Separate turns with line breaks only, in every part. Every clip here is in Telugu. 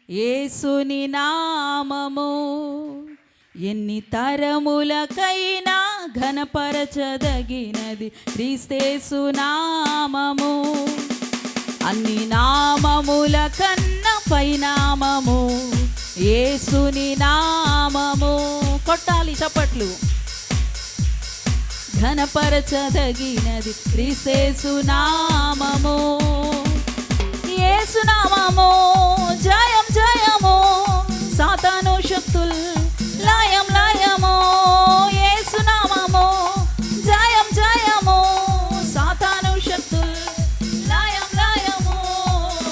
యేసుని నామము ఎన్ని తరములకైనా ఘనపరచదగినది క్రీస్తేసు నామము. అన్ని నామముల కన్నా పైనామము యేసుని నామము. కొట్టాలి చప్పట్లు. ఘనపరచదగినది క్రీస్తేసు నామము. యేసు నామము జయం జయము, సాతాను శక్తుల్ లయం లయము. యేసు నామము జయం జయము, సాతాను శక్తుల్ లయం లయము.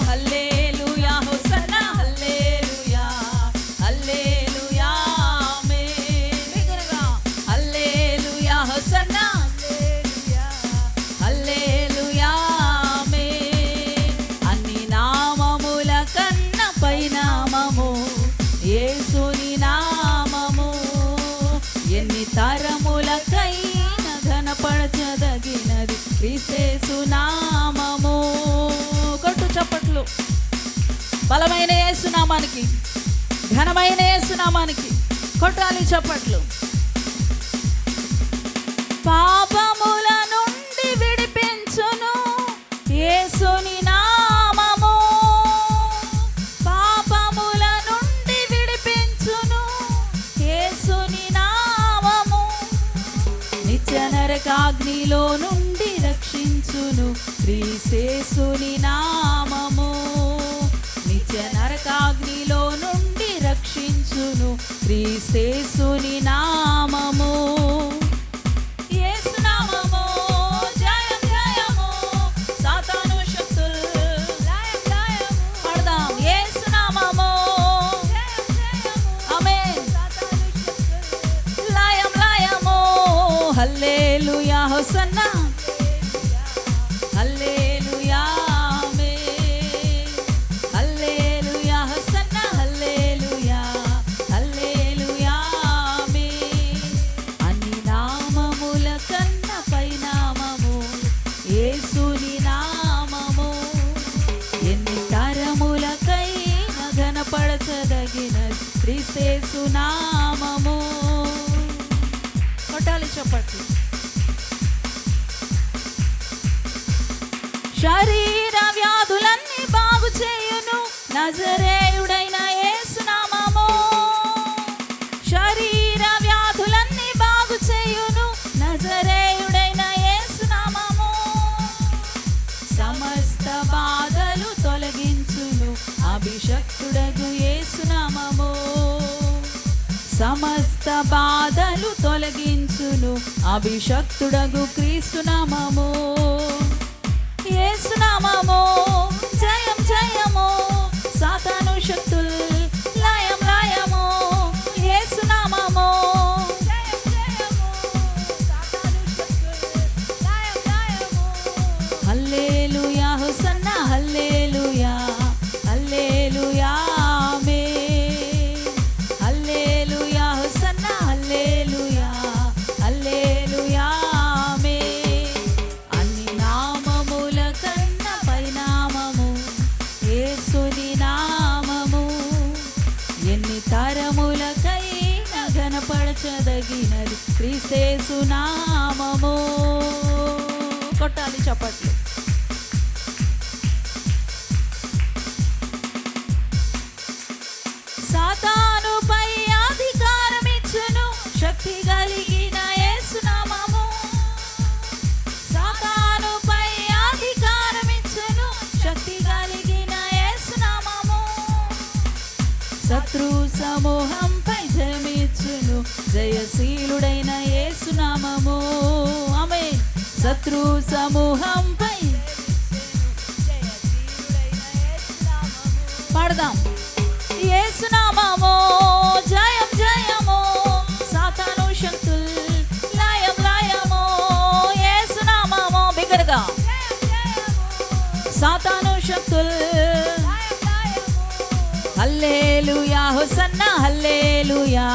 హల్లెలూయా హోసన్నా హల్లెలూయా హల్లెలూయా ఆమేన్. బిగ్గరగా హల్లెలూయా హోసన్నా హల్లెలూయా హల్లెలూయా ఆమేన్. అన్ని నామముల కన్నా పైనామము యేసుని నామము. ఎన్ని తరములకైనా ఘనపరచదగినది క్రీస్తేసు నామము. కొట్టు చప్పట్లు. బలమైన యేసు నామానికి, ఘనమైన యేసు నామానికి కొట్టాలి చప్పట్లు. పాపముల నుండి విడిపించును యేసుని నామము. పాపముల నుండి విడిపించును యేసుని నామము. నిత్య నరకాగ్నిలో నుండి రక్షించును క్రీస్తేసుని నామము. నిత్య నరకాగ్నిలో నుండి రక్షించును క్రీస్తేసుని నామము. యేసు నామము జయం జయము, సాతాను శక్తుల్ లయం లయము. పాడదాం. యేసు నామము జయం జయము, ఆమేన్, సాతాను శక్తుల్ లయం లయము. హల్లెలూయా హోసన్నా హల్లెలూయా ఆమేన్. హల్లెలూయా హోసన్నా హల్లెలూయా హల్లెలూయా ఆమేన్. అన్ని నామముల కన్నా పైనామము యేసుని నామము. ఎన్ని తరములకైనా ఘనపరచదగినది క్రీస్తేసు నామము. కొట్టాలి చప్పట్లు. శరీర వ్యాధులన్నీ బాగు చేయును నజరేయుడైన యేసు నామము. శరీర వ్యాధులన్నీ బాగు చేయును నజరేయుడైన యేసు నామము. సమస్త బాధలు తొలగించును అభిషక్తుడగు యేసు నామము. సమస్త బాధలు తొలగించును అభిషక్తుడగు క్రీస్తు నామము. యేసు నామము జయం జయము, సాతాను శక్తుల్ లయం లయము. యేసు నామము జయం జయము, సాతాను శక్తుల్ లయం లయము. హల్లెలూయా హోసన్నా హల్లెలూయా హల్లెలూయా ఆమేన్. హల్లెలూయా హోసన్నా హల్లెలూయా హల్లెలూయా ఆమేన్. అన్ని నామముల కన్నా పైనామము యేసుని నామము. ఎన్ని తరములకైనా ఘనపరచదగినది క్రీస్తేసు నామము. కొట్టాలి చప్పట్లు. సాతానుపై అధికారమిచ్చును శక్తి కలిగిన యేసు నామము. సాతానుపై అధికారమిచ్చును శక్తి కలిగిన యేసు నామము. శత్రు సమూహంపై జయమిచ్చును జయశీలుడైన యేసు నామము. ఆమేన్. శత్రు సమూహంపై పాడదాం. యేసు నామము జయం జయము, సాతాను శక్తుల్ లయం లయము. యేసు నామము బిగ్గరగా సాతాను శక్తుల్. హల్లెలూయా హోసన్నా హల్లెలూయా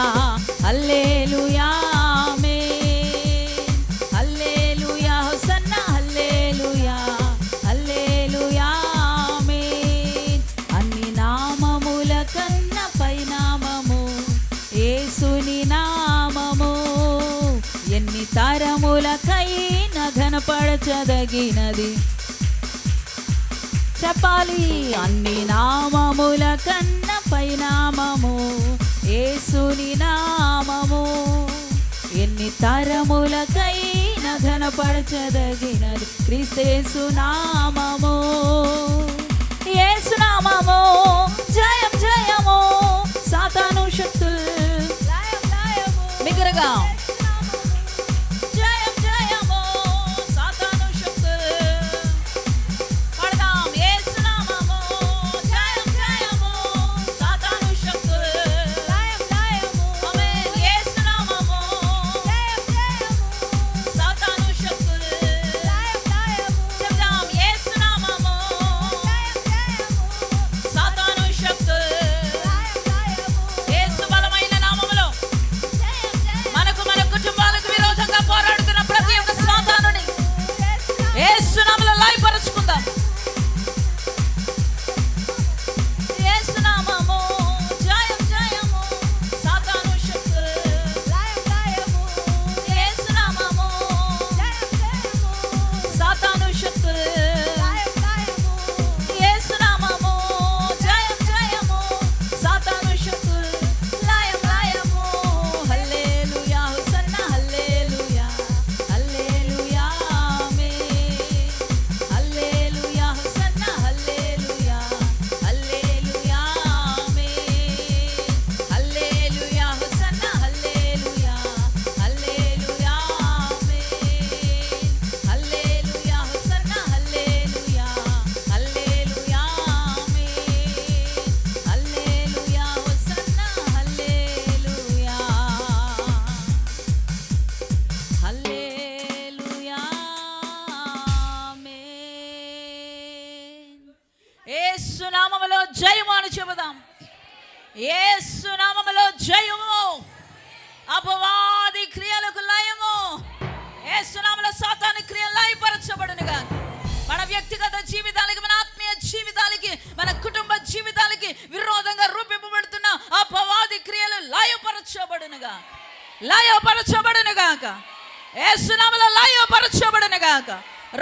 హల్లెలూయా ఆమేన్. హల్లెలూయా హోసన్నా హల్లెలూయా హల్లెలూయా ఆమేన్. అన్ని నామముల ఘనపరచదగినది. చెప్పాలి. అన్ని నామముల కన్న పైనామము యేసుని నామము. ఎన్ని తరములకైన ఘనపరచదగినది క్రీస్తు నామము. యేసు నామము జయం జయము. సాతాను శక్తులు లయం లయము. బిగ్గరగా జయం జయము. సాతాను శక్తులు పాడదాం. యేసు నామము జయం జయము. సాతాను శక్తులు లయం లయము. ఆమేన్. యేసు నామము జయం జయము. సాతాను శక్తులు లయం లయము. చెప్దాం. యేసు నామము జయం జయము. సాతాను శక్తులు లయం లయము. యేసు బలమైన నామములో మనకు మన కుటుంబాలకు విరోధంగా పోరాడుతున్న ప్రతి ఒక్క సాతానుని యేసు నామములో లయపరుచుకుందాం. యేసు నామము జయం జయము. సాతాను శక్తులు లయం లయము. యేసు నామము జయం జయము. సాతాను శక్తులు లయం లయము. యేసు నామము జయం జయము. సాతాను శక్తులు లయం లయము. హల్లెలూయా హోసన్నా హల్లెలూయా హల్లెలూయా ఆమేన్. హల్లెలూయా హోసన్నా హల్లెలూయా హల్లెలూయా ఆమేన్. హల్లెలూయా హోసన్నా హల్లెలూయా హల్లెలూయా ఆమేన్. హల్లెలూయా హోసన్నా హల్లెలూయా హల్లెలూయా ఆమేన్. హల్లెలూయా హోసన్నా హల్లెలూయా హల్లెలూయా ఆమేన్. యేసు నామములో జయము అని చెబుదాం. యేసు నామములో జయము. అపవాది క్రియలకు లయము. యేసు నామములో సాతాను క్రియలు లయపరచబడునుగా. మన వ్యక్తిగత జీవితాలకి, మన ఆత్మీయ జీవితాలకి, మన కుటుంబ జీవితాలకి విరోధంగా రూపింపబడుతున్న అపవాది క్రియలు లయపరచబడునుగా. లయపరచబడునుగాక. యేసు నామములో లయపరచబడునుగాక.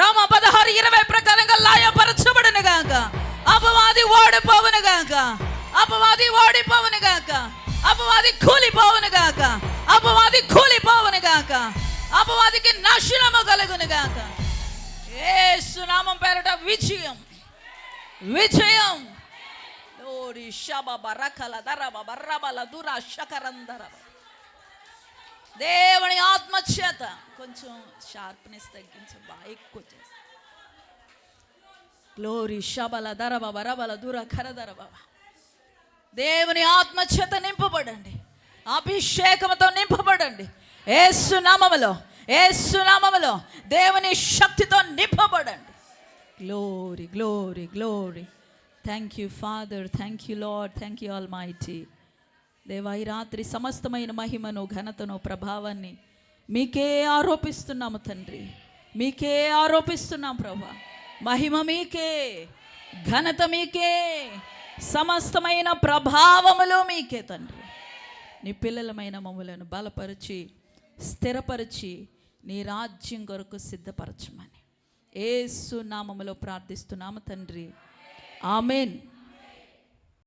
రోమ 16:20 ప్రకారంగా లయపరచబడునుగాక. అపవాది ఓడిపోవునుగాక. అపవాది ఓడిపోవునుగాక. అపవాది కూలిపోవునుగాక. అపవాది కూలిపోవునుగాక. అపవాదికి నాశనము కలుగునుగాక. యేసు నామం పేరట విజయం విజయం. లోరి షబబ రకల దరబ బర్రబల దుర శకరందర. దేవుని ఆత్మ చేత కొంచెం షార్ప్నెస్ తగ్గించబా. ఎక్కువ చేస్తా. గ్లోరీ షబల దరబ బరబల దుర ఖరదర బాబా. దేవుని ఆత్మ చేత నింపబడండి. అభిషేకముతో నింపబడండి. యేసు నామములో, యేసు నామములో దేవుని శక్తితో నింపబడండి. Glory glory glory. Thank you father. Thank you lord. Thank you almighty. దేవా, ఈ రాత్రి సమస్తమైన మహిమను, ఘనతను, ప్రభావాన్ని మీకే ఆరోపిస్తున్నాము తండ్రి. మీకే ఆరోపిస్తున్నాం ప్రభా. మహిమ మీకే, ఘనత మీకే, సమస్తమైన ప్రభావములు మీకే తండ్రి. నీ పిల్లలమైన మమ్ములను బలపరిచి, స్థిరపరిచి, నీ రాజ్యం కొరకు సిద్ధపరచమని యేసు నామములో ప్రార్థిస్తున్నాము తండ్రి. ఆమేన్.